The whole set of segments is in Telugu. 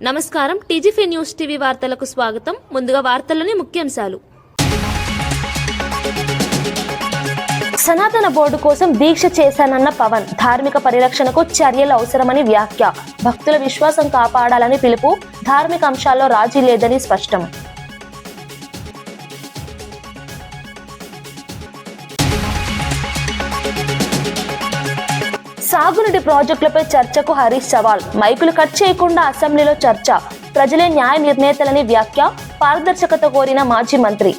నమస్కారం టీజీఫీ న్యూస్ టీవీ వార్తలకు స్వాగతం. ముందుగా వార్తల్లోని ముఖ్యాంశాలు. సనాతన బోర్డు కోసం దీక్ష చేశానన్న పవన్, ధార్మిక పరిరక్షణకు చర్యలు అవసరమని వ్యాఖ్య. భక్తుల విశ్వాసం కాపాడాలని పిలుపు, ధార్మిక అంశాల్లో రాజీ లేదని స్పష్టం. సాగునీటి ప్రాజెక్టులపై చర్చకు హరీష్ సవాల్, మైకులు కట్ చేయకుండా అసెంబ్లీలో చర్చ, ప్రజలే న్యాయ నిర్ణేతలని వ్యాఖ్య, పారదర్శకత కోరిన మాజీ మంత్రి.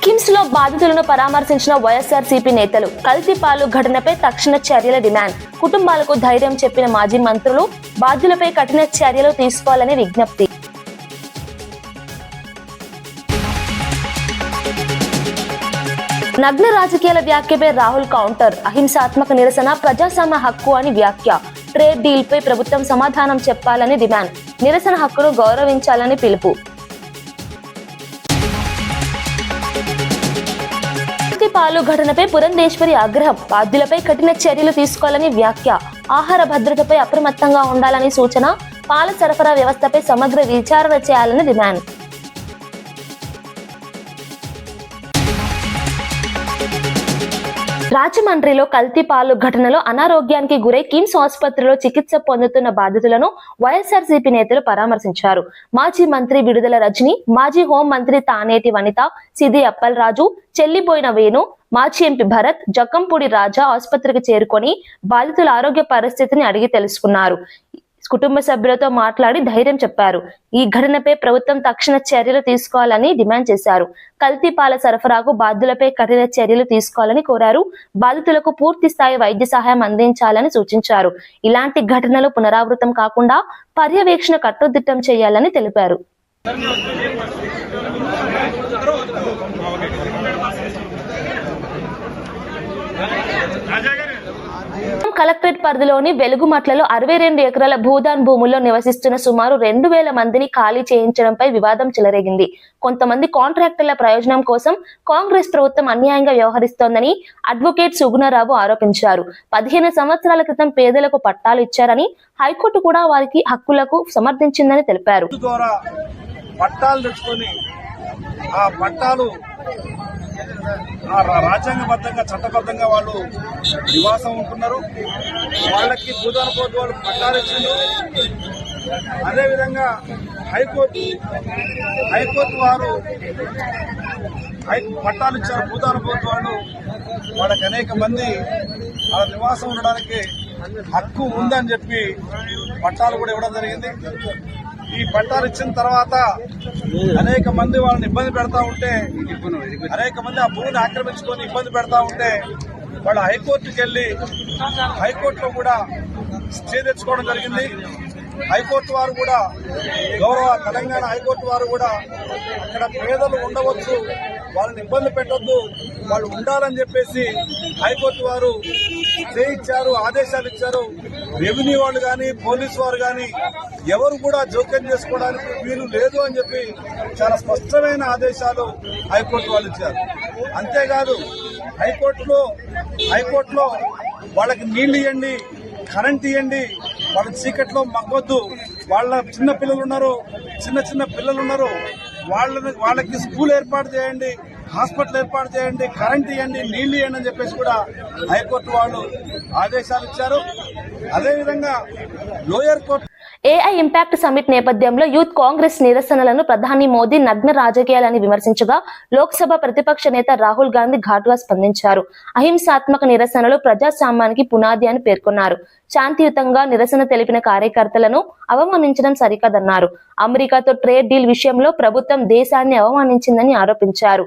కిమ్స్ లో బాధితులను పరామర్శించిన వైఎస్ఆర్సీపీ నేతలు, కల్తీ పాలు ఘటనపై తక్షణ చర్యల డిమాండ్, కుటుంబాలకు ధైర్యం చెప్పిన మాజీ మంత్రులు, బాధ్యులపై కఠిన చర్యలు తీసుకోవాలని విజ్ఞప్తి. నగ్న రాజకీయాల వ్యాఖ్యపై రాహుల్ కౌంటర్, అహింసాత్మక నిరసన ప్రజాస్వామ్య హక్కు అని వ్యాఖ్య, ట్రేడ్ డీల్ పై ప్రభుత్వం సమాధానం చెప్పాలని డిమాండ్, నిరసన హక్కును గౌరవించాలని పిలుపు. పాలు ఘటనపై పురంధేశ్వరి ఆగ్రహం, బాధ్యులపై కఠిన చర్యలు తీసుకోవాలని వ్యాఖ్య, ఆహార భద్రతపై అప్రమత్తంగా ఉండాలని సూచన, పాల సరఫరా వ్యవస్థపై సమగ్ర విచారణ చేయాలని డిమాండ్. రాజమండ్రిలో కల్తీ పాలు ఘటనలో అనారోగ్యానికి గురై కిమ్స్ ఆసుపత్రిలో చికిత్స పొందుతున్న బాధితులను వైఎస్ఆర్సీపీ నేతలు పరామర్శించారు. మాజీ మంత్రి విడుదల రజని, మాజీ హోం మంత్రి తానేటి వనిత, సిది అప్పలరాజు, చెల్లిపోయిన వేణు, మాజీ ఎంపీ భరత్, జక్కంపూడి రాజా ఆసుపత్రికి చేరుకొని బాధితుల ఆరోగ్య పరిస్థితిని అడిగి తెలుసుకున్నారు. కుటుంబ సభ్యులతో మాట్లాడి ధైర్యం చెప్పారు. ఈ ఘటనపై ప్రభుత్వం తక్షణ చర్యలు తీసుకోవాలని డిమాండ్ చేశారు. కల్తీ పాల సరఫరాకు బాధ్యులపై కఠిన చర్యలు తీసుకోవాలని కోరారు. బాధితులకు పూర్తి స్థాయి వైద్య సహాయం అందించాలని సూచించారు. ఇలాంటి ఘటనలు పునరావృతం కాకుండా పర్యవేక్షణ కట్టుదిట్టం చేయాలని తెలిపారు. కలెక్టరేట్ పరిధిలోని వెలుగుమట్లలో 62 ఎకరాల భూదాన్ భూముల్లో నివసిస్తున్న సుమారు 2000 మందిని ఖాళీ చేయించడంపై వివాదం చెలరేగింది. కొంతమంది కాంట్రాక్టర్ల ప్రయోజనం కోసం కాంగ్రెస్ ప్రభుత్వం అన్యాయంగా వ్యవహరిస్తోందని అడ్వకేట్ సుగుణరావు ఆరోపించారు. 15 సంవత్సరాల క్రితం పేదలకు పట్టాలు ఇచ్చారని, హైకోర్టు కూడా వారికి హక్కులకు సమర్థించిందని తెలిపారు. రాజ్యాంగబద్ధంగా చట్టబద్ధంగా వాళ్ళు నివాసం ఉంటున్నారు. వాళ్ళకి భూదాన బోర్డు వాళ్ళు పట్టాలు ఇచ్చింది. అదేవిధంగా హైకోర్టు వారు పట్టాలు ఇచ్చారు. భూదాన బోర్డు వాళ్ళు వాళ్ళకి అనేక మంది వాళ్ళ నివాసం ఉండడానికి హక్కు ఉందని చెప్పి పట్టాలు కూడా ఇవ్వడం జరిగింది. ఈ పట్టాలు ఇచ్చిన తర్వాత అనేక మంది వాళ్ళని ఇబ్బంది పెడతా ఉంటే, అనేక మంది ఆ భూమిని ఆక్రమించుకొని ఇబ్బంది పెడతా ఉంటే వాళ్ళు హైకోర్టుకి వెళ్లి హైకోర్టులో కూడా స్టే తెచ్చుకోవడం జరిగింది. హైకోర్టు వారు కూడా, గౌరవ తెలంగాణ హైకోర్టు వారు కూడా అక్కడ పేదలు ఉండవచ్చు, వాళ్ళని ఇబ్బంది పెట్టొద్దు, వాళ్ళు ఉండాలని చెప్పేసి హైకోర్టు వారు స్టే ఇచ్చారు, ఆదేశాలు ఇచ్చారు. రెవెన్యూ వాళ్ళు కానీ, పోలీసు వారు కానీ ఎవరు కూడా జోక్యం చేసుకోవడానికి వీలు లేదు అని చెప్పి చాలా స్పష్టమైన ఆదేశాలు హైకోర్టు వాళ్ళు ఇచ్చారు. అంతేకాదు హైకోర్టులో వాళ్ళకి నీళ్లు ఇవ్వండి, కరెంట్ ఇవ్వండి, వాళ్ళ చీకట్లో మగ్గొద్దు, వాళ్ళ చిన్న పిల్లలు ఉన్నారు, వాళ్ళకి స్కూల్ ఏర్పాటు చేయండి, హాస్పిటల్ ఏర్పాటు చేయండి, కరెంట్ ఇవ్వండి, నీళ్లు ఇవ్వండి అని చెప్పేసి కూడా హైకోర్టు వాళ్ళు ఆదేశాలు ఇచ్చారు. అదేవిధంగా lower court AI impact summit నేపథ్యంలో యూత్ కాంగ్రెస్ నిరసనలను ప్రధాని మోదీ నగ్న రాజకీయాలని విమర్శించగా లోక్సభ ప్రతిపక్ష నేత రాహుల్ గాంధీ ఘాటుగా స్పందించారు. అహింసాత్మక నిరసనలు ప్రజాస్వామ్యానికి పునాది అని పేర్కొన్నారు. శాంతియుతంగా నిరసన తెలిపిన కార్యకర్తలను అవమానించడం సరికాదన్నారు. అమెరికాతో ట్రేడ్ డీల్ విషయంలో ప్రభుత్వం దేశాన్ని అవమానించిందని ఆరోపించారు.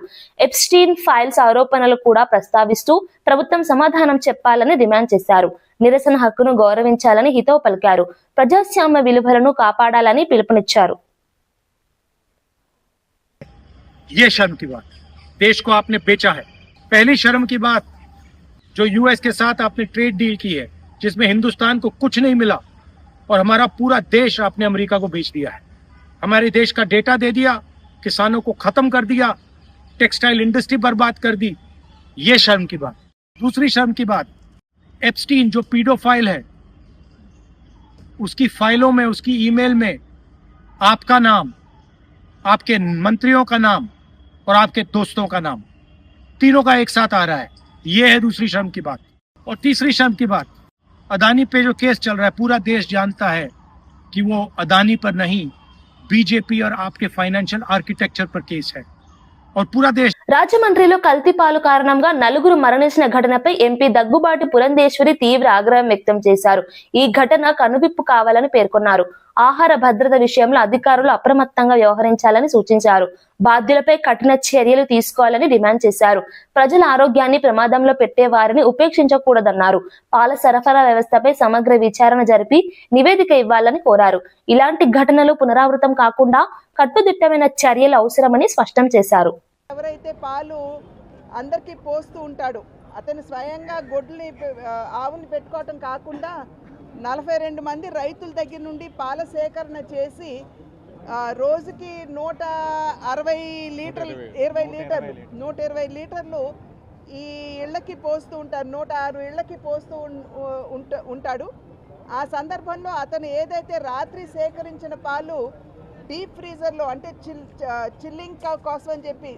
ఎప్స్టీన్ ఫైల్స్ ఆరోపణలు కూడా ప్రస్తావిస్తూ ప్రభుత్వం సమాధానం చెప్పాలని డిమాండ్ చేశారు. నిరసన హక్కును గౌరవించాలని హితవు పలికారు. ప్రజాస్వామ్య విలువలను కాపాడాలని పిలుపునిచ్చారు. ये शर्म की बात, देश को आपने बेचा है. पहली शर्म की बात जो यूएस के साथ आपने ट्रेड डील की है, जिसमें हिंदुस्तान को कुछ नहीं मिला और हमारा पूरा देश आपने अमेरिका को बेच दिया है. हमारे देश का डेटा दे दिया, किसानों को खत्म कर दिया, टेक्सटाइल इंडस्ट्री बर्बाद कर दी. ये शर्म की बात. दूसरी शर्म की बात, एप्स्टीन जो पीडोफाइल है, उसकी फाइलों में, उसकी ईमेल में आपका नाम, आपके मंत्रियों का नाम और आपके दोस्तों का नाम, तीनों का एक साथ आ रहा है। ये है दूसरी शर्म की बात। और तीसरी शर्म की बात, अदानी पे जो केस चल रहा है, पूरा देश जानता है कि वो अदानी पर नहीं, बीजेपी और आपके फाइनेंशियल आर्किटेक्चर पर केस है और पूरा देश। రాజమండ్రిలో కల్తీ పాలు కారణంగా నలుగురు మరణించిన ఘటనపై ఎంపీ దగ్గుబాటి పురంధేశ్వరి తీవ్ర ఆగ్రహం వ్యక్తం చేశారు. ఈ ఘటన కనువిప్పు కావాలని పేర్కొన్నారు. ఆహార భద్రత విషయంలో అధికారులు అప్రమత్తంగా వ్యవహరించాలని సూచించారు. బాధ్యులపై కఠిన చర్యలు తీసుకోవాలని డిమాండ్ చేశారు. ప్రజల ఆరోగ్యాన్ని ప్రమాదంలో పెట్టే వారిని ఉపేక్షించకూడదన్నారు. పాల సరఫరా వ్యవస్థపై సమగ్ర విచారణ జరిపి నివేదిక ఇవ్వాలని కోరారు. ఇలాంటి ఘటనలు పునరావృతం కాకుండా కట్టుదిట్టమైన చర్యలు అవసరమని స్పష్టం చేశారు. ఎవరైతే పాలు అందరికీ పోస్తూ ఉంటాడు, అతను స్వయంగా గొడ్లని ఆవుని పెట్టుకోవటం కాకుండా 42 మంది రైతుల దగ్గర నుండి పాల సేకరణ చేసి రోజుకి 120 లీటర్లు ఈ ఇళ్ళకి పోస్తూ ఉంటారు. 106 ఇళ్ళకి పోస్తూ ఉంటాడు. ఆ సందర్భంలో అతను ఏదైతే రాత్రి సేకరించిన పాలు డీప్ ఫ్రీజర్లో, అంటే చిల్లింగ్ కోసం అని చెప్పి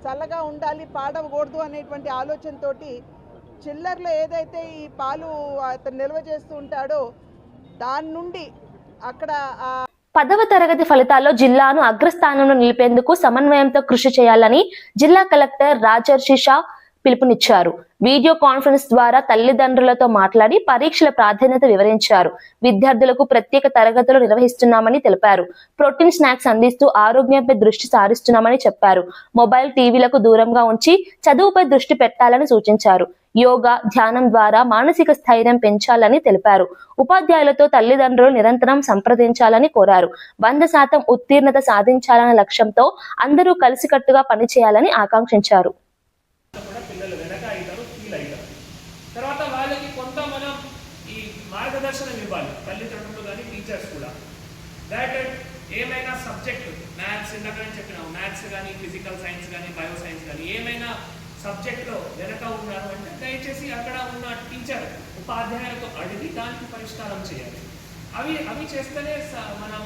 చల్లగా ఉండాలి, పాడవకూడదు అనేటువంటి ఆలోచనతోటి చిల్లర్లో ఏదైతే ఈ పాలు అతను నిల్వ చేస్తూ ఉంటాడో దాని నుండి అక్కడ 10వ తరగతి ఫలితాల్లో జిల్లాను అగ్రస్థానంలో నిలిపేందుకు సమన్వయంతో కృషి చేయాలని జిల్లా కలెక్టర్ రాజర్షి షా పిలుపునిచ్చారు. వీడియో కాన్ఫరెన్స్ ద్వారా తల్లిదండ్రులతో మాట్లాడి పరీక్షల ప్రాధాన్యత వివరించారు. విద్యార్థులకు ప్రత్యేక తరగతులు నిర్వహిస్తున్నామని తెలిపారు. ప్రోటీన్ స్నాక్స్ అందిస్తూ ఆరోగ్యంపై దృష్టి సారిస్తున్నామని చెప్పారు. మొబైల్ టీవీలకు దూరంగా ఉంచి చదువుపై దృష్టి పెట్టాలని సూచించారు. యోగా, ధ్యానం ద్వారా మానసిక స్థైర్యం పెంచాలని తెలిపారు. ఉపాధ్యాయులతో తల్లిదండ్రులు నిరంతరం సంప్రదించాలని కోరారు. 100% ఉత్తీర్ణత సాధించాలనే లక్ష్యంతో అందరూ కలిసికట్టుగా పనిచేయాలని ఆకాంక్షించారు. తర్వాత వాళ్ళకి కొంత మనం ఈ మార్గదర్శనం ఇవ్వాలి, తల్లిదండ్రులు కానీ టీచర్స్ కూడా. దాట్ ఏమైనా సబ్జెక్ట్, మ్యాథ్స్ ఇందాక చెప్పినాము, మ్యాథ్స్ కానీ ఫిజికల్ సైన్స్ కానీ బయో సైన్స్ కానీ ఏమైనా సబ్జెక్ట్లో వెనక ఉన్నారు అంటే దయచేసి అక్కడ ఉన్న టీచర్ ఉపాధ్యాయులతో అడిగి దానికి పరిష్కారం చేయాలి. అవి చేస్తేనే మనం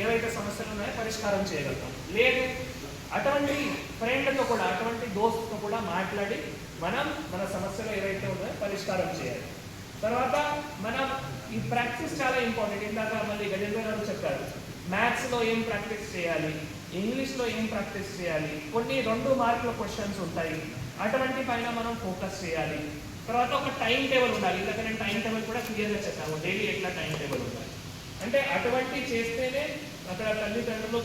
ఏవైతే సమస్యలు ఉన్నాయో పరిష్కారం చేయగలుగుతాం. లేదు అటువంటి ఫ్రెండ్తో కూడా, అటువంటి దోస్తుతో కూడా మాట్లాడి మనం మన సమస్యలు ఏవైతే ఉన్నాయో పరిష్కారం చేయాలి. తర్వాత మనం ఈ ప్రాక్టీస్ చాలా ఇంపార్టెంట్. ఇందాక మళ్ళీ గజేంద్ర గారు చెప్పారు, మ్యాథ్స్లో ఏం ప్రాక్టీస్ చేయాలి, ఇంగ్లీష్లో ఏం ప్రాక్టీస్ చేయాలి, కొన్ని 2 మార్కుల క్వశ్చన్స్ ఉంటాయి, అటువంటి పైన మనం ఫోకస్ చేయాలి. తర్వాత ఒక టైం టేబుల్ ఉండాలి. ఇందాక నేను టైం టేబుల్ కూడా క్లియర్గా చెప్పాము, డైలీ ఎట్లా టైం టేబుల్ ఉండాలి అంటే అటువంటి చేస్తేనే అక్కడ తల్లిదండ్రులు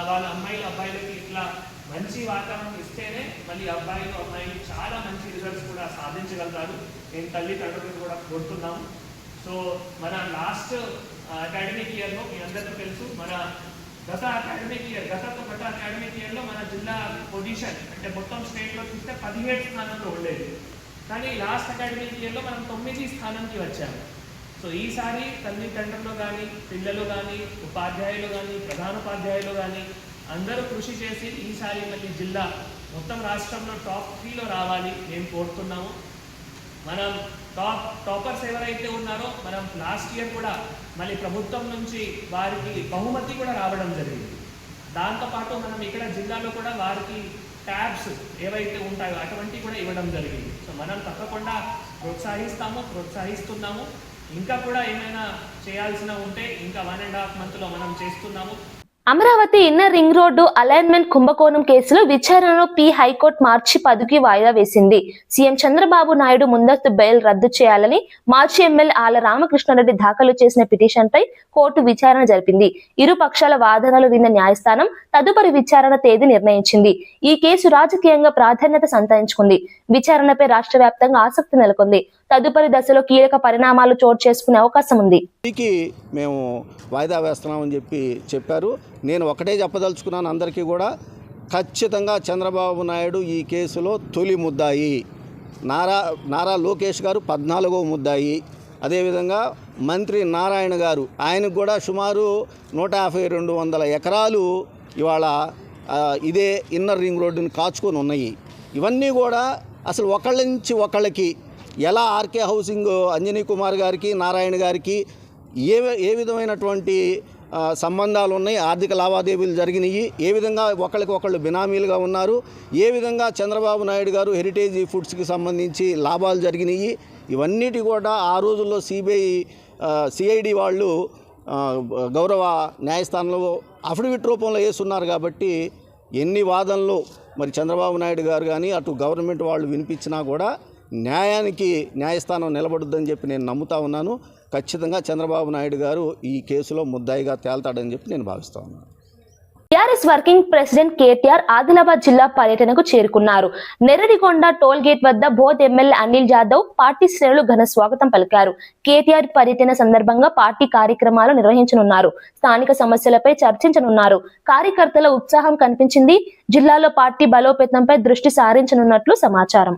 వాళ్ళ అమ్మాయిలు అబ్బాయిలకి ఇట్లా మంచి వాతావరణం ఇస్తేనే మళ్ళీ అబ్బాయిలు అమ్మాయిలు చాలా మంచి రిజల్ట్స్ కూడా సాధించగలుగుతారు. నేను తల్లిదండ్రులు కూడా కోరుతున్నాము. సో మన లాస్ట్ అకాడమిక్ ఇయర్లో మీ అందరికీ తెలుసు, మన గత అకాడమిక్ ఇయర్లో మన జిల్లా పొజిషన్ అంటే మొత్తం స్టేట్లో చూస్తే 17 స్థానంలో ఉండేది. కానీ లాస్ట్ అకాడమిక్ ఇయర్లో మనం 9 స్థానంకి వచ్చాము. సో ఈసారి తల్లిదండ్రులు కానీ, పిల్లలు కానీ, ఉపాధ్యాయులు కానీ, ప్రధానోపాధ్యాయులు కానీ అందరూ కృషి చేసి ఈసారి మళ్ళీ జిల్లా మొత్తం రాష్ట్రంలో టాప్ 3లో రావాలి మేము కోరుతున్నాము. మనం టాపర్స్ ఎవరైతే ఉన్నారో మనం లాస్ట్ ఇయర్ కూడా మళ్ళీ ప్రభుత్వం నుంచి వారికి బహుమతి కూడా రావడం జరిగింది. దాంతోపాటు మనం ఇక్కడ జిల్లాలో కూడా వారికి ట్యాబ్స్ ఏవైతే ఉంటాయో అటువంటివి కూడా ఇవ్వడం జరిగింది. సో మనం తప్పకుండా ప్రోత్సహిస్తున్నాము. ఇంకా కూడా ఏమైనా చేయాల్సిన ఉంటే ఇంకా 1.5 monthలో మనం చేస్తున్నాము. Amaravati inner ring road alignment కుంభకోణం కేసులో విచారణను హైకోర్టు మార్చి 10కి వాయిదా వేసింది. సీఎం చంద్రబాబు నాయుడు ముందస్తు బెయిల్ రద్దు చేయాలని మాజీ ఎమ్మెల్యే ఆళ్ల రామకృష్ణారెడ్డి దాఖలు చేసిన పిటిషన్పై కోర్టు విచారణ జరిపింది. ఇరు పక్షాల వాదనలు విన్న న్యాయస్థానం తదుపరి విచారణ తేదీ నిర్ణయించింది. ఈ కేసు రాజకీయంగా ప్రాధాన్యత సంతరించుకుంది. విచారణపై రాష్ట్ర వ్యాప్తంగా ఆసక్తి నెలకొంది. తదుపరి దశలో కీలక పరిణామాలు చోటు చేసుకునే అవకాశం ఉంది. మేము వాయిదా వేస్తున్నామని చెప్పారు. నేను ఒకటే చెప్పదలుచుకున్నాను అందరికీ కూడా, ఖచ్చితంగా చంద్రబాబు నాయుడు ఈ కేసులో తొలి ముద్దాయి, నారా లోకేష్ గారు 14వ ముద్దాయి, అదేవిధంగా మంత్రి నారాయణ గారు, ఆయనకు కూడా సుమారు 150-200 ఎకరాలు ఇవాళ ఇదే ఇన్నర్ రింగ్ రోడ్డుని కాచుకొని ఉన్నాయి. ఇవన్నీ కూడా అసలు ఒకళ్ళ నుంచి ఒకళ్ళకి ఎలా ఆర్కే హౌసింగ్ అంజనీ కుమార్ గారికి నారాయణ గారికి ఏ విధమైనటువంటి సంబంధాలు ఉన్నాయి, ఆర్థిక లావాదేవీలు జరిగినాయి, ఏ విధంగా ఒకళ్ళకొకళ్ళు బినామీలుగా ఉన్నారు, ఏ విధంగా చంద్రబాబు నాయుడు గారు హెరిటేజ్ ఫుడ్స్కి సంబంధించి లాభాలు జరిగినాయి, ఇవన్నిటి కూడా ఆ రోజుల్లో సిఐడి వాళ్ళు గౌరవ న్యాయస్థానంలో అఫిడవిట్ రూపంలో వేస్తున్నారు. కాబట్టి ఎన్ని వాదనలు మరి చంద్రబాబు నాయుడు గారు కానీ అటు గవర్నమెంట్ వాళ్ళు వినిపించినా కూడా న్యాయస్థానం నిలబడుద్దని చెప్పి నేను నమ్ముతా ఉన్నాను. ఖచ్చితంగా చంద్రబాబు నాయుడు గారు ఈ కేసులో ముద్దాయిగా తేల్తాడని చెప్పి నేను భావిస్తా ఉన్నాను. TRS working president KTR Adilabad జిల్లా పర్యటనకు చేరుకున్నారు. నెర్రడిగొండ టోల్ గేట్ వద్ద బోధ్ ఎమ్మెల్యే అనిల్ జాదవ్ పార్టీ శ్రేణులు ఘన స్వాగతం పలికారు. కేటీఆర్ పర్యటన సందర్భంగా పార్టీ కార్యక్రమాలు నిర్వహించనున్నారు. స్థానిక సమస్యలపై చర్చించనున్నారు. కార్యకర్తల ఉత్సాహం కనిపించింది. జిల్లాలో పార్టీ బలోపేతంపై దృష్టి సారించనున్నట్లు సమాచారం.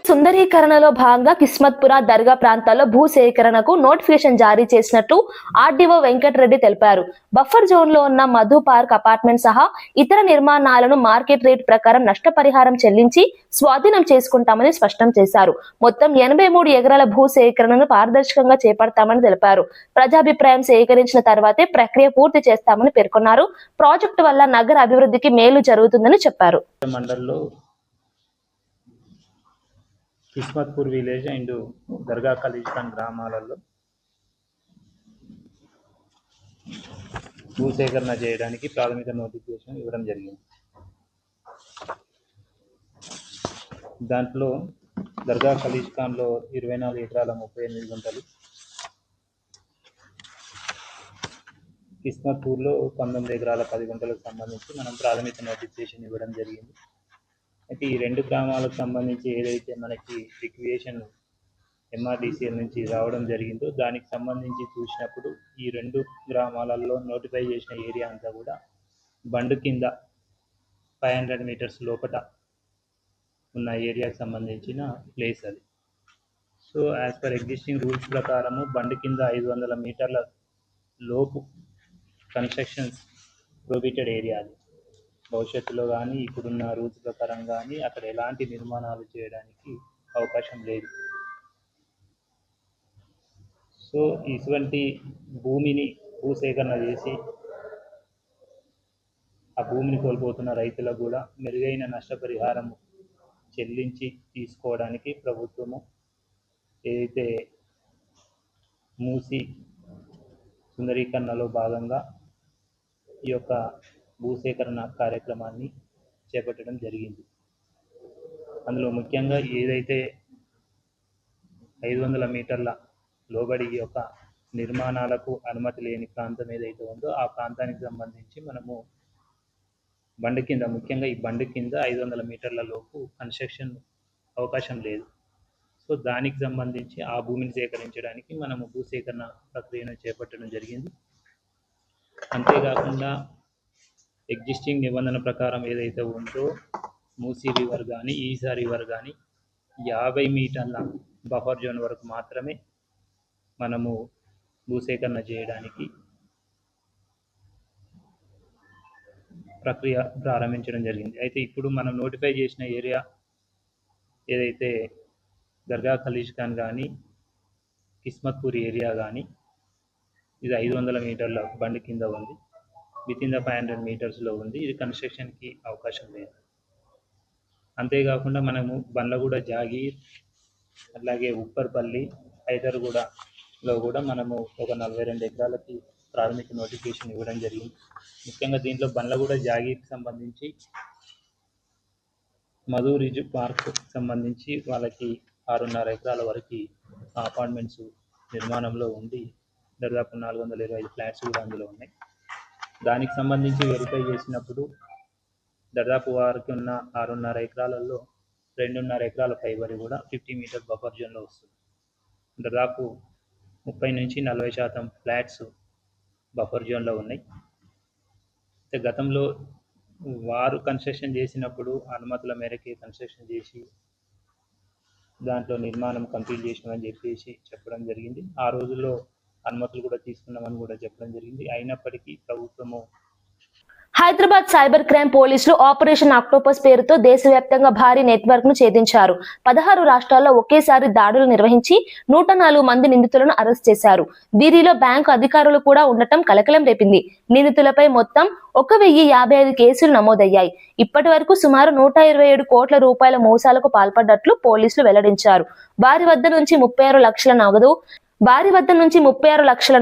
సుందరీకరణలో భాగంగా కిస్మత్పుర దర్గా ప్రాంతాల్లో భూ సేకరణకు నోటిఫికేషన్ జారీ చేసినట్లు ఆర్డీఓ వెంకటరెడ్డి తెలిపారు. బఫర్ జోన్ లో ఉన్న మధు పార్క్ అపార్ట్మెంట్ సహా ఇతర నిర్మాణాలను మార్కెట్ రేట్ ప్రకారం నష్టపరిహారం చెల్లించి స్వాధీనం చేసుకుంటామని స్పష్టం చేశారు. మొత్తం 83 ఎకరాల భూ సేకరణను పారదర్శకంగా చేపడతామని తెలిపారు. ప్రజాభిప్రాయం సేకరించిన తర్వాతే ప్రక్రియ పూర్తి చేస్తామని పేర్కొన్నారు. ప్రాజెక్టు వల్ల నగర అభివృద్ధికి మేలు జరుగుతుందని చెప్పారు. కిస్మత్పూర్ విలేజ్ అండ్ దర్గా ఖలీజ్ఖాన్ గ్రామాలలో భూసేకరణ చేయడానికి ప్రాథమిక నోటిఫికేషన్ ఇవ్వడం జరిగింది. దాంట్లో దర్గా ఖలీజ్ఖాన్లో 24 ఎకరాల 38 గుంటలు, కిస్మత్పూర్లో 19 ఎకరాల 10 గుంటలకు సంబంధించి మనం ప్రాథమిక నోటిఫికేషన్ ఇవ్వడం జరిగింది. అయితే ఈ 2 గ్రామాలకు సంబంధించి ఏదైతే మనకి రిక్వియేషన్ MRDCL నుంచి రావడం జరిగిందో దానికి సంబంధించి చూసినప్పుడు ఈ 2 గ్రామాలలో నోటిఫై చేసిన ఏరియా అంతా కూడా బండు కింద 500 మీటర్స్ లోపల ఉన్న ఏరియాకి సంబంధించిన ప్లేస్ అది. So as per existing rules ప్రకారము బండు కింద 500 మీటర్ల లోపు కన్స్ట్రక్షన్స్ ప్రొహిబిటెడ్ ఏరియా అది. భవిష్యత్తులో కానీ ఇప్పుడున్న రూల్స్ ప్రకారం కానీ అక్కడ ఎలాంటి నిర్మాణాలు చేయడానికి అవకాశం లేదు. సో ఇటువంటి భూమిని భూసేకరణ చేసి ఆ భూమిని కోల్పోతున్న రైతులకు కూడా మెరుగైన నష్టపరిహారం చెల్లించి తీసుకోవడానికి ప్రభుత్వము ఏదైతే మూసి సుందరీకరణలో భాగంగా ఈ యొక్క భూసేకరణ కార్యక్రమాన్ని చేపట్టడం జరిగింది. అందులో ముఖ్యంగా ఏదైతే 500 మీటర్ల లోబడి యొక్క నిర్మాణాలకు అనుమతి లేని ప్రాంతం ఏదైతే ఉందో ఆ ప్రాంతానికి సంబంధించి మనము బండి కింద, ముఖ్యంగా ఈ బండి కింద 500 మీటర్ల లోపు కన్స్ట్రక్షన్ అవకాశం లేదు. సో దానికి సంబంధించి ఆ భూమిని సేకరించడానికి మనము భూసేకరణ ప్రక్రియను చేపట్టడం జరిగింది. అంతేకాకుండా ఎగ్జిస్టింగ్ నిబంధన ప్రకారం ఏదైతే ఉందో మూసీ రివర్ కానీ ఈసా రివర్ కానీ 50 మీటర్ల బఫర్ జోన్ వరకు మాత్రమే మనము భూసేకరణ చేయడానికి ప్రక్రియ ప్రారంభించడం జరిగింది. అయితే ఇప్పుడు మనం నోటిఫై చేసిన ఏరియా ఏదైతే దర్గా ఖలీజ్ఖాన్ కానీ కిస్మత్పూర్ ఏరియా కానీ ఇది 500 మీటర్ల బండి కింద ఉంది, వితిన్ ద 500 మీటర్స్లో ఉంది. ఇది కన్స్ట్రక్షన్కి అవకాశం లేదు. అంతేకాకుండా మనము బండ్లగూడ జాగీర్, అలాగే ఉప్పర్పల్లి, హైదర్గూడలో కూడా మనము ఒక 42 ఎకరాలకి ప్రాథమిక నోటిఫికేషన్ ఇవ్వడం జరిగింది. ముఖ్యంగా దీంట్లో బండ్లగూడ జాగీర్కి సంబంధించి మధు రిజ్ పార్క్ సంబంధించి వాళ్ళకి 6.5 ఎకరాల వరకు అపార్ట్మెంట్స్ నిర్మాణంలో ఉంది. దాదాపు 425 ఫ్లాట్స్ కూడా అందులో ఉన్నాయి. దానికి సంబంధించి వెరిఫై చేసినప్పుడు దాదాపు వారికి ఉన్న 6.5 ఎకరాలలో 2.5 ఎకరాల పైబడి కూడా 50 మీటర్ బఫర్ జోన్లో వస్తుంది. దాదాపు 30 నుంచి 40% ఫ్లాట్స్ బఫర్ జోన్లో ఉన్నాయి. గతంలో వారు కన్స్ట్రక్షన్ చేసినప్పుడు అనుమతుల మేరకే కన్స్ట్రక్షన్ చేసి దాంట్లో నిర్మాణం కంప్లీట్ చేసినామని చెప్పేసి చెప్పడం జరిగింది. ఆ రోజుల్లో అనుమతులు కూడా తీసుకున్నామని కూడా చెప్పడం జరిగింది. అయినప్పటికీ ప్రభుత్వము హైదరాబాద్ సైబర్ క్రైమ్ పోలీసులు ఆపరేషన్ ఆక్టోపస్ పేరుతో దేశవ్యాప్తంగా భారీ నెట్వర్క్ ను ఛేదించారు. 16 రాష్ట్రాల్లో ఒకేసారి దాడులు నిర్వహించి 104 మంది నిందితులను అరెస్ట్ చేశారు. వీరిలో బ్యాంకు అధికారులు కూడా ఉండటం కలకలం రేపింది. నిందితులపై మొత్తం 1055 కేసులు నమోదయ్యాయి. ఇప్పటి వరకు సుమారు 127 కోట్ల రూపాయల మోసాలకు పాల్పడ్డట్లు పోలీసులు వెల్లడించారు. వారి వద్ద నుంచి 36 లక్షల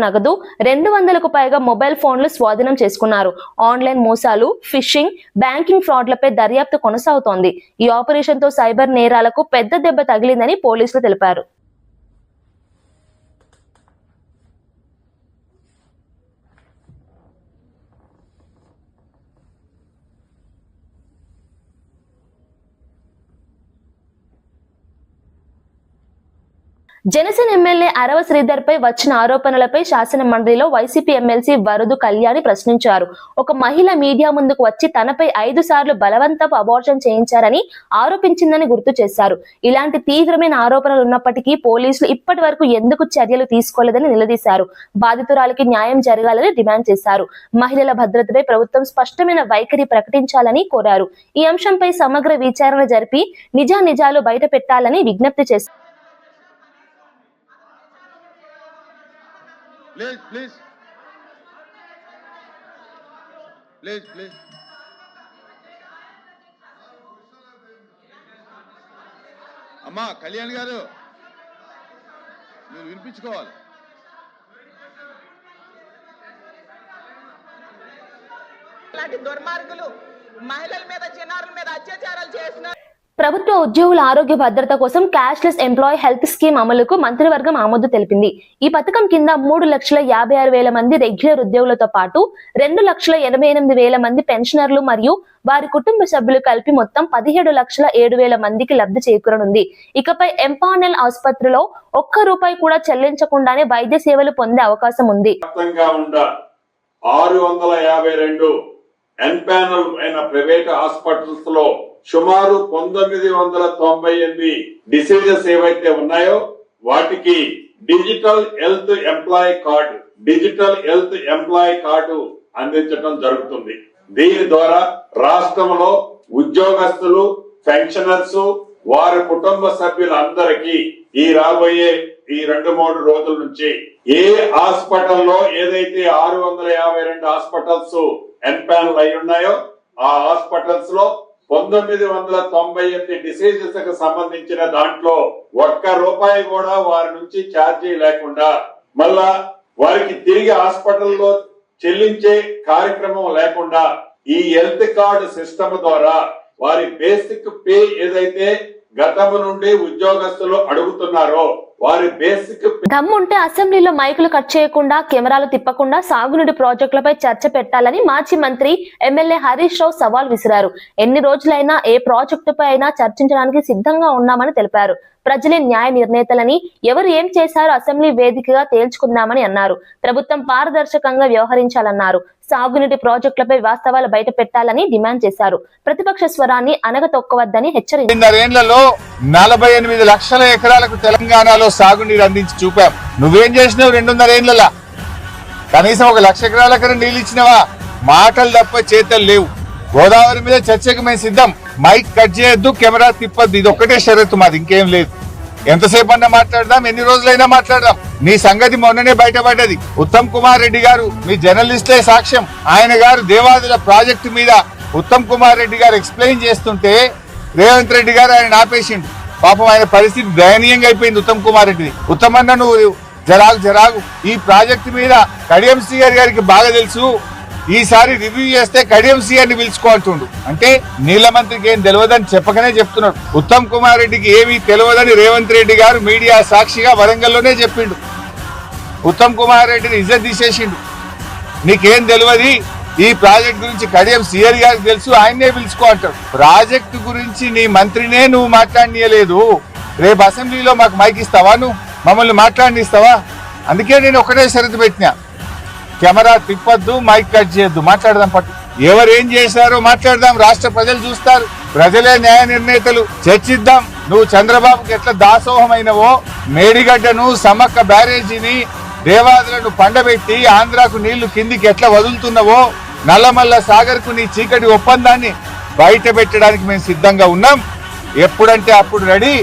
నగదు 200కు పైగా మొబైల్ ఫోన్లు స్వాధీనం చేసుకున్నారు. ఆన్లైన్ మోసాలు, ఫిషింగ్, బ్యాంకింగ్ ఫ్రాడ్లపై దర్యాప్తు కొనసాగుతోంది. ఈ ఆపరేషన్ తో సైబర్ నేరాలకు పెద్ద దెబ్బ తగిలిందని పోలీసులు తెలిపారు. జనసేన ఎమ్మెల్యే అరవ శ్రీధర్ పై వచ్చిన ఆరోపణలపై శాసన మండలిలో వైసీపీ ఎమ్మెల్సీ వరదు కళ్యాణి ప్రశ్నించారు. ఒక మహిళ మీడియా ముందుకు వచ్చి తనపై 5 సార్లు బలవంతపు అబార్షన్ చేయించారని ఆరోపించిందని గుర్తు చేశారు. ఇలాంటి తీవ్రమైన ఆరోపణలు ఉన్నప్పటికీ పోలీసులు ఇప్పటి వరకు ఎందుకు చర్యలు తీసుకోలేదని నిలదీశారు. బాధితురాలికి న్యాయం జరగాలని డిమాండ్ చేశారు. మహిళల భద్రతపై ప్రభుత్వం స్పష్టమైన వైఖరి ప్రకటించాలని కోరారు. ఈ అంశంపై సమగ్ర విచారణ జరిపి నిజానిజాలు బయట పెట్టాలని విజ్ఞప్తి చేశారు. Please. అమ్మా కళ్యాణ్ గారు మీరు వినిపించుకోవాలి. ఇలాంటి దుర్మార్గులు మహిళల మీద, చిన్నారుల మీద అత్యాచారాలు చేస్తున్నారు. ప్రభుత్వ ఉద్యోగుల ఆరోగ్య భద్రత కోసం క్యాష్లెస్ ఎంప్లాయీ హెల్త్ స్కీమ్ అమలుకు మంత్రివర్గం ఆమోదు తెలిపింది. ఈ పథకం కింద 3,56,000 మంది రెగ్యులర్ ఉద్యోగులతో పాటు 2,88,000 మంది పెన్షనర్లు మరియు వారి కుటుంబ సభ్యులు కలిపి మొత్తం 17,07,000 మందికి లబ్ధి చేకూరనుంది. ఇకపై ఎంపానల్ ఆసుపత్రిలో ₹1 కూడా చెల్లించకుండానే వైద్య సేవలు పొందే అవకాశం ఉంది. 652 ఎంపానల్ అయిన ప్రైవేట్ హాస్పిటల్స్ లో సుమారు 1998 డిసీజెస్ ఏవైతే ఉన్నాయో వాటికి డిజిటల్ హెల్త్ ఎంప్లాయీ కార్డు అందించడం జరుగుతుంది. దీని ద్వారా రాష్ట్రంలో ఉద్యోగస్తులు, పెన్షనర్స్, వారి కుటుంబ సభ్యులందరికీ ఈ రాబోయే ఈ 2-3 రోజుల నుంచి ఏ హాస్పిటల్లో ఏదైతే 652 హాస్పిటల్స్ ఎంపానల్ అయి ఉన్నాయో ఆ హాస్పిటల్స్ లో 1998 డిసీజెస్ కు సంబంధించిన దాంట్లో ₹1 కూడా వారి నుంచి ఛార్జీ లేకుండా, మళ్ళా వారికి తిరిగి హాస్పిటల్లో చెల్లించే కార్యక్రమం లేకుండా ఈ హెల్త్ కార్డు సిస్టమ్ ద్వారా వారి బేసిక్ పే ఏదైతే గతం నుండి ఉద్యోగస్తులు అడుగుతున్నారో వారి బేసిక్ దమ్ముంటే అసెంబ్లీలో మైకులు కట్ చేయకుండా, కెమెరాలు తిప్పకుండా సాగునీటి ప్రాజెక్టులపై చర్చ పెట్టాలని మాజీ మంత్రి ఎమ్మెల్యే హరీష్ రావు సవాల్ విసిరారు. ఎన్ని రోజులైనా ఏ ప్రాజెక్టుపై అయినా చర్చించడానికి సిద్ధంగా ఉన్నామని తెలిపారు. ప్రజలే న్యాయ నిర్ణేతలని, ఎవరు ఏం చేశారో అసెంబ్లీ వేదికగా తేల్చుకుందామని అన్నారు. ప్రభుత్వం పారదర్శకంగా వ్యవహరించాలన్నారు. సాగునీటి ప్రాజెక్టులపై వాస్తవాలు బయట పెట్టాలని డిమాండ్ చేశారు. ప్రతిపక్ష స్వరాన్ని అనగతొక్కవద్దని హెచ్చరించారు. 48 లక్షల ఎకరాలకు తెలంగాణలో సాగునీరు అందించి చూపాం. నువ్వేం చేసినావు 2.5 ఏళ్లలో? కనీసం 1 లక్ష ఎకరాలకు నీళ్ళు ఇచ్చినవా? మాటలు తప్ప చేతలు లేవు. గోదావరి మీద చర్చకు మేము సిద్ధం. మైక్ కట్ చేయొద్దు, కెమెరా తిప్పొద్దు, ఇది ఒక్కటే షరతు మాది, ఇంకేం లేదు. ఎంతసేపు అన్నా మాట్లాడదాం, ఎన్ని రోజులైనా మాట్లాడదాం. నీ సంగతి మొన్ననే బయటపడ్డది. ఉత్తమ్ కుమార్ రెడ్డి గారు, మీ జర్నలిస్టే సాక్ష్యం. ఆయన గారు దేవాదుల ప్రాజెక్టు మీద ఉత్తమ్ కుమార్ రెడ్డి గారు ఎక్స్ప్లెయిన్ చేస్తుంటే రేవంత్ రెడ్డి గారు ఆయన ఆపేసిండు. పాపం ఆయన పరిస్థితి దయనీయంగా అయిపోయింది ఉత్తమ్ కుమార్ రెడ్డి. ఉత్తమన్న నువ్వు జరాగు, ఈ ప్రాజెక్టు మీద కడియం శ్రీహరి గారికి బాగా తెలుసు, ఈసారి రివ్యూ చేస్తే కడియం శ్రీహరిని పిలుచుకో అంటుండు. అంటే నీళ్ల మంత్రికి ఏం తెలియదని చెప్పకనే చెప్తున్నాడు. ఉత్తమ్ కుమార్ రెడ్డికి ఏమీ తెలియదని రేవంత్ రెడ్డి గారు మీడియా సాక్షిగా వరంగల్లోనే చెప్పిండు. ఉత్తమ్ కుమార్ రెడ్డిని ఇజ్జత్ తీసేసిండు. నీకేం తెలియదు, ఈ ప్రాజెక్ట్ గురించి కడియం శ్రీహరి గారికి తెలుసు, ఆయన్నే పిలుచుకో అంటాడు. ప్రాజెక్టు గురించి నీ మంత్రినే నువ్వు మాట్లాడనీయలేదు. రేపు అసెంబ్లీలో మాకు మైక్ ఇస్తావా? నువ్వు మమ్మల్ని మాట్లాడనిస్తావా? అందుకే నేను ఒకటే షరతు పెట్టినా, కెమెరా తిప్పొద్దు, మైక్ కట్ చేయొద్దు, మాట్లాడదాం. పట్టు ఎవరు ఏం చేశారో మాట్లాడదాం. రాష్ట్ర ప్రజలు చూస్తారు, ప్రజలే న్యాయ నిర్ణేతలు. చర్చిద్దాం. నువ్వు చంద్రబాబుకి ఎట్లా దాసోహమైనవో, మేడిగడ్డను, సమ్మక్క బ్యారేజీని, దేవాదులను పండబెట్టి ఆంధ్రాకు నీళ్లు కిందికి ఎట్లా వదులుతున్నావో, నల్లమల్ల సాగర్ కు నీ చీకటి ఒప్పందాన్ని బయట పెట్టడానికి మేము సిద్ధంగా ఉన్నాం. ఎప్పుడంటే అప్పుడు రెడీ.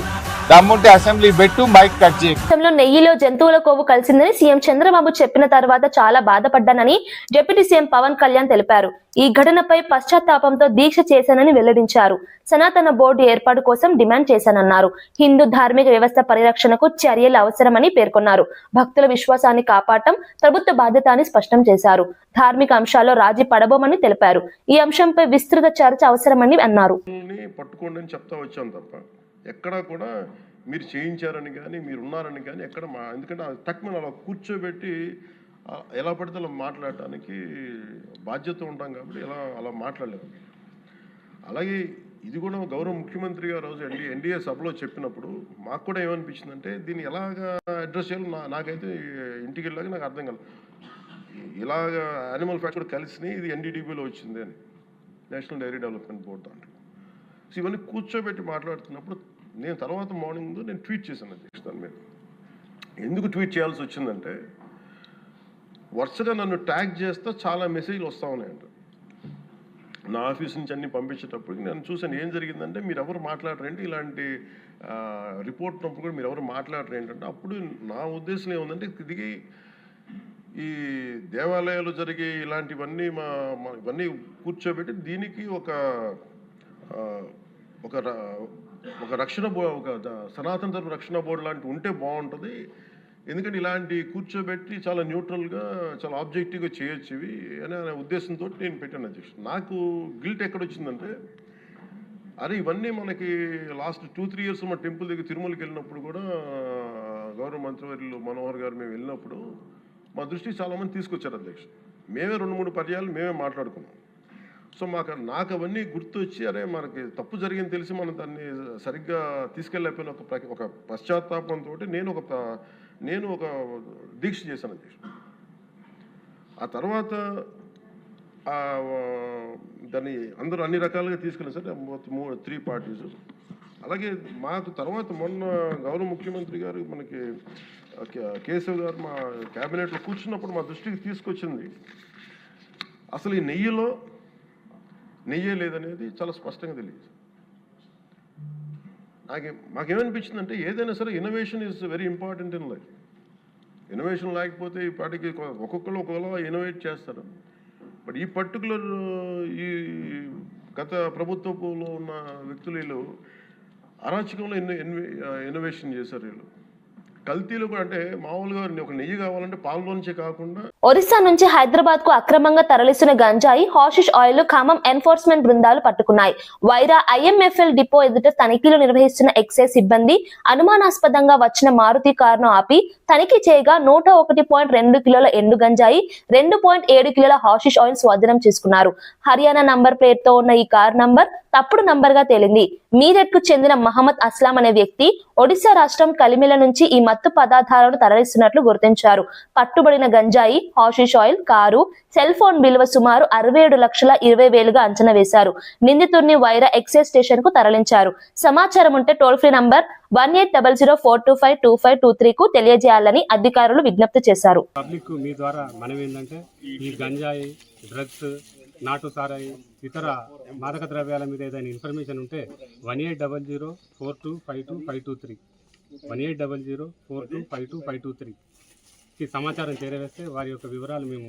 దమ్ముంటే అసెంబ్లీ పెట్టు, మైక్ కట్ చేయి. దేశంలో నెయ్యిలో జంతువుల కొవ్వు కలిసిందని సీఎం చంద్రబాబు చెప్పిన తర్వాత చాలా బాధపడ్డానని డిప్యూటీ సీఎం పవన్ కళ్యాణ్ తెలిపారు. ఈ ఘటనపై పశ్చాత్తాపంతో దీక్ష చేశానని వెల్లడించారు. సనాతన బోర్డు ఏర్పాటు కోసం డిమాండ్ చేశానన్నారు. హిందూ ధార్మిక వ్యవస్థ పరిరక్షణకు చర్యలు అవసరమని పేర్కొన్నారు. భక్తుల విశ్వాసాన్ని కాపాడటం ప్రభుత్వ బాధ్యత అని స్పష్టం చేశారు. ధార్మిక అంశాల్లో రాజీ పడబోమని తెలిపారు. ఈ అంశంపై విస్తృత చర్చ అవసరమని అన్నారు. పట్టుకోండి అని చెప్తా వచ్చాను తప్ప ఎక్కడా కూడా మీరు చేయించారని కానీ మీరు ఉన్నారని కానీ ఎక్కడ ఎందుకంటే తక్కువ అలా కూర్చోబెట్టి ఎలా పడితే అలా మాట్లాడటానికి బాధ్యత ఉంటాం కాబట్టి అలా మాట్లాడలేదు. అలాగే ఇది కూడా గౌరవ ముఖ్యమంత్రి గారు రోజు ఎన్డీఏ సభలో చెప్పినప్పుడు మాకు కూడా ఏమనిపించిందంటే దీన్ని ఎలాగా అడ్రస్ చేయాలో నాకైతే ఇంటికి వెళ్ళాక నాకు అర్థం కాలేదు. ఇలాగ యానిమల్ ఫ్యాక్ట్ కూడా కలిసి ఇది ఎన్డీడీబీలో వచ్చింది అని, నేషనల్ డైరీ డెవలప్మెంట్ బోర్డు దాంట్లో. సో ఇవన్నీ కూర్చోబెట్టి మాట్లాడుతున్నప్పుడు నేను తర్వాత మార్నింగ్ నేను ట్వీట్ చేశాను అధ్యక్ష. దాని మీద ఎందుకు ట్వీట్ చేయాల్సి వచ్చిందంటే వరుసగా నన్ను ట్యాగ్ చేస్తే చాలా మెసేజ్లు వస్తూ ఉన్నాయంట. నా ఆఫీస్ నుంచి అన్ని పంపించేటప్పటికి నేను చూసాను ఏం జరిగిందంటే మీరు ఎవరు మాట్లాడరేంటి, ఇలాంటి రిపోర్ట్ ఉన్నప్పుడు కూడా మీరు ఎవరు మాట్లాడరు ఏంటంటే, అప్పుడు నా ఉద్దేశం ఏముందంటే దిగి ఈ దేవాలయాలు జరిగే ఇలాంటివన్నీ ఇవన్నీ కూర్చోబెట్టి దీనికి ఒక రక్షణ ఒక సనాతన ధర్మ రక్షణ బోర్డు లాంటి ఉంటే బాగుంటుంది. ఎందుకంటే ఇలాంటి కూర్చోబెట్టి చాలా న్యూట్రల్గా చాలా ఆబ్జెక్టివ్గా చేయొచ్చు ఇవి అనే ఉద్దేశంతో నేను పెట్టాను అధ్యక్ష. నాకు గిల్ట్ ఎక్కడొచ్చిందంటే అరే ఇవన్నీ మనకి లాస్ట్ 2-3 years మా టెంపుల్ దగ్గర తిరుమలకి వెళ్ళినప్పుడు కూడా గౌరవ మంత్రివర్యులు మనోహర్ గారు మేము వెళ్ళినప్పుడు మా దృష్టికి చాలామంది తీసుకొచ్చారు అధ్యక్ష. మేమే 2-3 పర్యాలు మేమే మాట్లాడుకున్నాం. సో నాకు అవన్నీ గుర్తొచ్చి అరే మనకి తప్పు జరిగింది తెలిసి మనం దాన్ని సరిగ్గా తీసుకెళ్ళకపోయిన ఒక పశ్చాత్తాపంతో నేను ఒక దీక్ష చేశాను అధ్యక్ష. ఆ తర్వాత దాన్ని అందరూ అన్ని రకాలుగా తీసుకెళ్ళారు సార్, 3 parties. అలాగే మాకు తర్వాత మొన్న గౌరవ ముఖ్యమంత్రి గారు మనకి కేశవ్ గారు మా క్యాబినెట్లో కూర్చున్నప్పుడు మా దృష్టికి తీసుకొచ్చింది అసలు ఈ నెయ్యే లేదనేది చాలా స్పష్టంగా తెలియదు. మాకేమనిపించిందంటే ఏదైనా సరే innovation is very important in life. Innovation లేకపోతే ఈ పాటికి ఒక్కొక్కరు ఒకలా ఇన్నోవేట్ చేస్తారు. బట్ ఈ పర్టికులర్ ఈ గత ప్రభుత్వంలో ఉన్న వ్యక్తులు వీళ్ళు అరాచకంలో ఇన్నోవేషన్ చేశారు. వీళ్ళు కల్తీలు కూడా అంటే మామూలుగా ఒక నెయ్యి కావాలంటే పాలలోంచే కాకుండా ఒరిస్సా నుంచి హైదరాబాద్ కు అక్రమంగా తరలిస్తున్న గంజాయి, హాషిష్ ఆయిల్ ఖమ్మం ఎన్ఫోర్స్మెంట్ బృందాలు పట్టుకున్నాయి. వైరా IMFL డిపో ఎదుట తనిఖీలు నిర్వహిస్తున్న ఎక్సైజ్ సిబ్బంది అనుమానాస్పదంగా వచ్చిన మారుతి కారును ఆపి తనిఖీ చేయగా 101.2 కిలోల ఎండు గంజాయి, 2.7 కిలోల హాషిష్ ఆయిల్ స్వాధీనం చేసుకున్నారు. హర్యానా నంబర్ ప్లేట్ తో ఉన్న ఈ కారు నంబర్ తప్పుడు నంబర్ గా తేలింది. మీరట్ కు చెందిన మహమ్మద్ అస్లాం అనే వ్యక్తి ఒడిశా రాష్ట్రం కలిమిల నుంచి ఈ మత్తు పదార్థాలను తరలిస్తున్నట్లు గుర్తించారు. పట్టుబడిన గంజాయి, hashish oil, car, cell phone విలువ సుమారు 67,20,000గా అంచనా వేశారు. నిందితుడిని వైరా ఎక్సైజ్ స్టేషన్ కు తరలించారు. సమాచారం ఉంటే టోల్ ఫ్రీ నంబర్ 180042252523 కు తెలియజేయాలని అధికారులు విజ్ఞప్తి చేశారు. పబ్లిక్ మీ ద్వారా మనం ఏంటంటే ఈ గంజాయి, డ్రగ్స్, నాటు సారాయి, ఇతర మాదక ద్రవ్యాల మీద ఏదైనా ఇన్ఫర్మేషన్ ఉంటే 180042252523 180042252523కి సమాచారం చేరవేస్తే వారి యొక్క వివరాలు మేము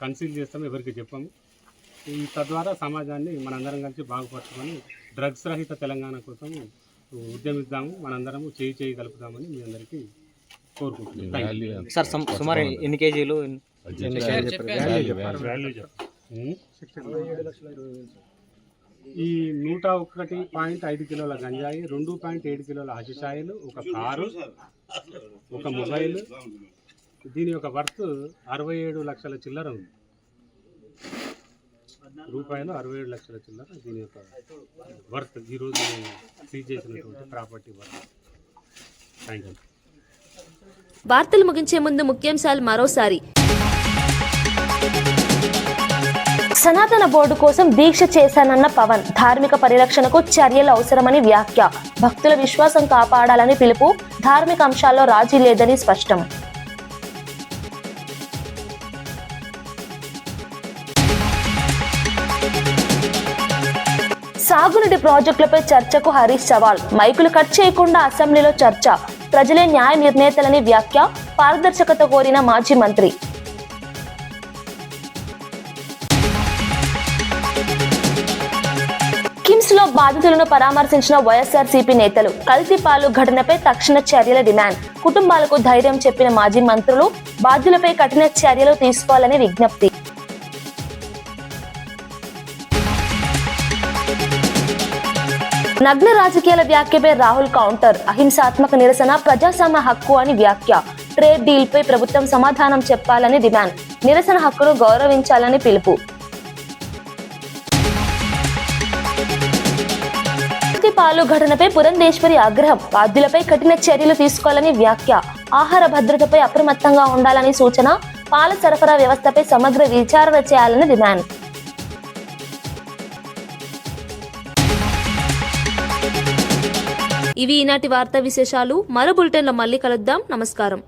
కన్సీల్ చేస్తాము, ఎవరికి చెప్పాము. తద్వారా సమాజాన్ని మనందరం కలిసి బాగుపరచుకొని డ్రగ్స్ రహిత తెలంగాణ కోసం ఉద్యమిద్దాము, మనందరము చేయి కలుపుదామని మీ అందరికీ కోరుకుంటున్నాం. సార్ సుమారు ఎన్ని కేజీలు ఈ 101.5 కిలోల గంజాయి, 2.7 కిలోల హషిష్ ఆయిల్, ఒక కారు, ఒక మొబైల్, దీని యొక్క వర్త్ 67 లక్షల చిల్లర ఉంది. రూపాయలు 67 లక్షల చిల్లర దీని యొక్క వర్త్, ఈరోజు సీజ్ చేసినటువంటి ప్రాపర్టీ వర్త్. Thank you. వార్తలు ముగించే ముందు ముఖ్యాంశాలు మరోసారి. సనాతన బోర్డు కోసం దీక్ష చేశానన్న పవన్, ధార్మిక పరిరక్షణకు చర్యలు అవసరమని వ్యాఖ్య. భక్తుల విశ్వాసం కాపాడాలని పిలుపు, ధార్మిక అంశాల్లో రాజీ లేదని స్పష్టం. సాగునీటి ప్రాజెక్టులపై చర్చకు హరీష్ సవాల్, మైకులు కట్ చేయకుండా అసెంబ్లీలో చర్చ, ప్రజలే న్యాయ నిర్ణేతలని వ్యాఖ్య, పారదర్శకత కోరిన మాజీ మంత్రి. కిమ్స్ లో బాధితులను పరామర్శించిన వైఎస్ఆర్సీపీ నేతలు, కల్తీ పాలు ఘటనపై తక్షణ చర్యల డిమాండ్, కుటుంబాలకు ధైర్యం చెప్పిన మాజీ మంత్రులు, బాధ్యులపై కఠిన చర్యలు తీసుకోవాలని విజ్ఞప్తి. నగ్న రాజకీయాల వ్యాఖ్యపై రాహుల్ కౌంటర్, అహింసాత్మక నిరసన ప్రజాస్వామ్య హక్కు అని వ్యాఖ్య, ట్రేడ్ డీల్ పై ప్రభుత్వం సమాధానం చెప్పాలని డిమాండ్, నిరసన హక్కును గౌరవించాలని పిలుపు. పాలు ఘటనపై పురంధేశ్వరి ఆగ్రహం, బాధ్యులపై కఠిన చర్యలు తీసుకోవాలని వ్యాఖ్య, ఆహార భద్రతపై అప్రమత్తంగా ఉండాలని సూచన, పాల సరఫరా వ్యవస్థపై సమగ్ర విచారణ చేయాలని డిమాండ్. ఇవి ఈనాటి వార్తా విశేషాలు. మరో బులెటిన్లో మళ్ళీ కలుద్దాం. నమస్కారం.